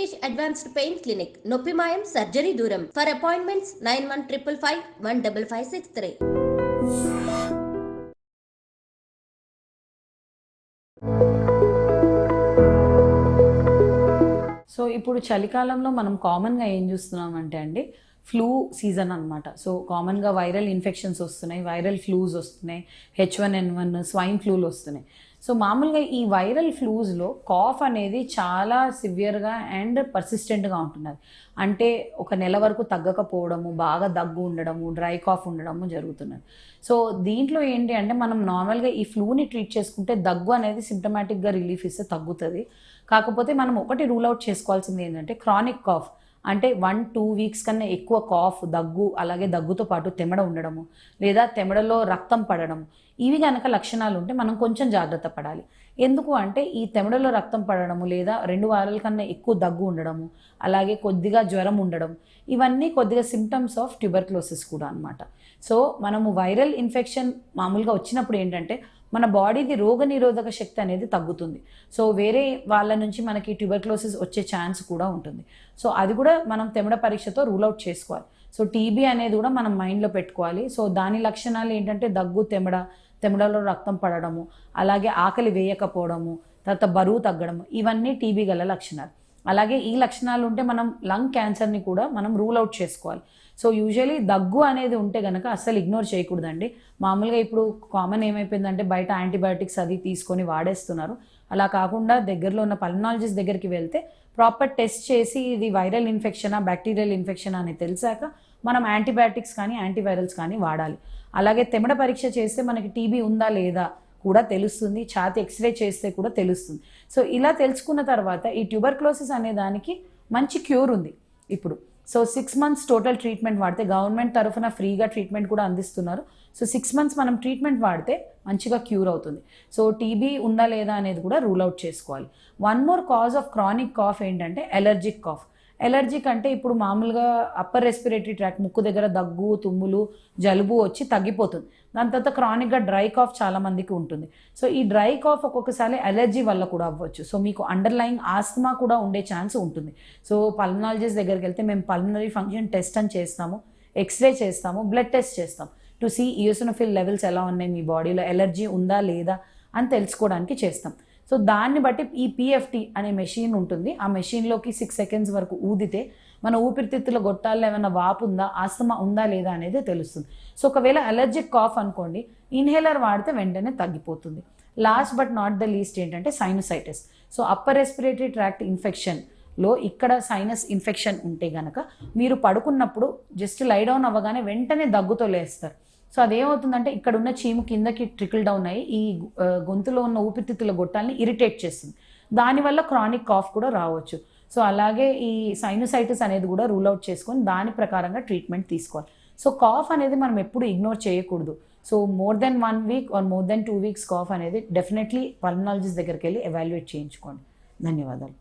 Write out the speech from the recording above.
Rishikesh Advanced Pain Clinic, Noppimayam Surgery Duram. For appointments 9155515563. So ఇప్పుడు చలికాలంలో మనం కామన్గా ఏం చూస్తున్నామంటే అండి, ఫ్లూ సీజన్ అనమాట. సో కామన్గా వైరల్ ఇన్ఫెక్షన్స్ వస్తున్నాయి, వైరల్ ఫ్లూస్ వస్తున్నాయి, H1N1 స్వైన్ ఫ్లూలు వస్తున్నాయి. సో మామూలుగా ఈ వైరల్ ఫ్లూస్లో కాఫ్ అనేది చాలా సివియర్గా అండ్ పర్సిస్టెంట్గా ఉంటున్నది. అంటే ఒక నెల వరకు తగ్గకపోవడము, బాగా దగ్గు ఉండడము, డ్రై కాఫ్ ఉండడము జరుగుతున్నది. సో దీంట్లో ఏంటి అంటే మనం నార్మల్గా ఈ ఫ్లూని ట్రీట్ చేసుకుంటే దగ్గు అనేది సిమ్టమాటిక్గా రిలీఫ్ ఇస్తే తగ్గుతుంది. కాకపోతే మనం ఒకటి రూల్ అవుట్ చేసుకోవాల్సింది ఏంటంటే క్రానిక్ కాఫ్, అంటే 1-2 వీక్స్ కన్నా ఎక్కువ కాఫ్, దగ్గు, అలాగే దగ్గుతో పాటు తెమడ ఉండడము, లేదా తెమడలో రక్తం పడడం, ఇవి కనుక లక్షణాలు ఉంటే మనం కొంచెం జాగ్రత్త పడాలి. ఎందుకు అంటే ఈ తెమడలో రక్తం పడడము, లేదా 2 వారాల కన్నా ఎక్కువ దగ్గు ఉండడము, అలాగే కొద్దిగా జ్వరం ఉండడం, ఇవన్నీ కొద్దిగా సిమ్టమ్స్ ఆఫ్ ట్యూబర్క్లోసిస్ కూడా అనమాట. సో మనము వైరల్ ఇన్ఫెక్షన్ మామూలుగా వచ్చినప్పుడు ఏంటంటే మన బాడీది రోగనిరోధక శక్తి అనేది తగ్గుతుంది. సో వేరే వాళ్ళ నుంచి మనకి ట్యూబర్క్లోసిస్ వచ్చే ఛాన్స్ కూడా ఉంటుంది. సో అది కూడా మనం తెమడ పరీక్షతో రూల్ అవుట్ చేసుకోవాలి. సో టీబీ అనేది కూడా మనం మైండ్లో పెట్టుకోవాలి. సో దాని లక్షణాలు ఏంటంటే దగ్గు, తెమడలో రక్తం పడడము, అలాగే ఆకలి వేయకపోవడము, తర్వాత బరువు తగ్గడము, ఇవన్నీ టీబీ గల లక్షణాలు. అలాగే ఈ లక్షణాలు ఉంటే మనం లంగ్ క్యాన్సర్ని కూడా మనం రూల్ అవుట్ చేసుకోవాలి. సో యూజువలీ దగ్గు అనేది ఉంటే కనుక అస్సలు ఇగ్నోర్ చేయకూడదండి. మామూలుగా ఇప్పుడు కామన్ ఏమైపోయిందంటే బయట యాంటీబయాటిక్స్ అది తీసుకొని వాడేస్తున్నారు. అలా కాకుండా దగ్గరలో ఉన్న పల్మనాలజిస్ట్ దగ్గరికి వెళ్తే ప్రాపర్ టెస్ట్ చేసి ఇది వైరల్ ఇన్ఫెక్షనా, బ్యాక్టీరియల్ ఇన్ఫెక్షనా అని తెలిసాక మనం యాంటీబయాటిక్స్ కానీ యాంటీవైరల్స్ కానీ వాడాలి. అలాగే తెమడ పరీక్ష చేస్తే మనకి టీబీ ఉందా లేదా కూడా తెలుస్తుంది, ఛాతీ ఎక్స్రే చేస్తే కూడా తెలుస్తుంది. సో ఇలా తెలుసుకున్న తర్వాత ఈ ట్యూబర్క్లోసిస్ అనే దానికి మంచి క్యూర్ ఉంది ఇప్పుడు. సో 6 months టోటల్ ట్రీట్మెంట్ వాడితే గవర్నమెంట్ తరఫున ఫ్రీగా ట్రీట్మెంట్ కూడా అందిస్తున్నారు. సో 6 months మనం ట్రీట్మెంట్ వాడితే మంచిగా క్యూర్ అవుతుంది. సో టీబీ ఉందా లేదా అనేది కూడా రూల్ అవుట్ చేసుకోవాలి. One more cause of chronic cough ఏంటంటే ఎలర్జిక్ కాఫ్. ఎలర్జిక్ అంటే ఇప్పుడు మామూలుగా అప్పర్ రెస్పిరేటరీ ట్రాక్, ముక్కు దగ్గర దగ్గు, తుమ్ములు, జలుబు వచ్చి తగ్గిపోతుంది. దాని తర్వాత క్రానిక్గా డ్రై కాఫ్ చాలామందికి ఉంటుంది. సో ఈ డ్రై కాఫ్ ఒక్కొక్కసారి అలర్జీ వల్ల కూడా అవ్వచ్చు. సో మీకు అండర్లైన్ ఆస్తమా కూడా ఉండే ఛాన్స్ ఉంటుంది. సో పల్మనాలజిస్ట్ దగ్గరికి వెళ్తే మేము పల్మనరీ ఫంక్షన్ టెస్ట్ అని చేస్తాము, ఎక్స్రే చేస్తాము, బ్లడ్ టెస్ట్ చేస్తాం టు సీ ఈయోసినోఫిల్ లెవెల్స్ ఎలా ఉన్నాయి, మీ బాడీలో ఎలర్జీ ఉందా లేదా అని తెలుసుకోవడానికి చేస్తాం. సో దాన్ని బట్టి ఈ పిఎఫ్టీ అనే మెషిన్ ఉంటుంది. ఆ మెషిన్లోకి 6 seconds వరకు ఊదితే మన ఊపిరితిత్తుల గొట్టాల్లో ఏమైనా వాపు ఉందా, ఆస్తమా ఉందా లేదా అనేది తెలుస్తుంది. సో ఒకవేళ అలర్జిక్ కాఫ్ అనుకోండి, ఇన్హేలర్ వాడితే వెంటనే తగ్గిపోతుంది. Last but not the least ఏంటంటే sinusitis. So upper respiratory tract ఇన్ఫెక్షన్లో ఇక్కడ సైనస్ ఇన్ఫెక్షన్ ఉంటే గనక మీరు పడుకున్నప్పుడు జస్ట్ లై డౌన్ అవ్వగానే వెంటనే దగ్గుతో లేస్తారు. సో అదేమవుతుందంటే ఇక్కడ ఉన్న చీము కిందకి ట్రికిల్ డౌన్ అయ్యి ఈ గొంతులో ఉన్న ఊపిరితిత్తుల గొట్టాలని ఇరిటేట్ చేస్తుంది. దానివల్ల క్రానిక్ కాఫ్ కూడా రావచ్చు. సో అలాగే ఈ సైనసైటిస్ అనేది కూడా రూల్ అవుట్ చేసుకొని దాని ప్రకారంగా ట్రీట్మెంట్ తీసుకోవాలి. సో కాఫ్ అనేది మనం ఎప్పుడు ఇగ్నోర్ చేయకూడదు. So more than 1 week or more than 2 weeks cough అనేది డెఫినెట్లీ పల్మనాలజిస్ట్ దగ్గరికి వెళ్ళి ఎవాల్యుయేట్ చేయించుకోండి. ధన్యవాదాలు.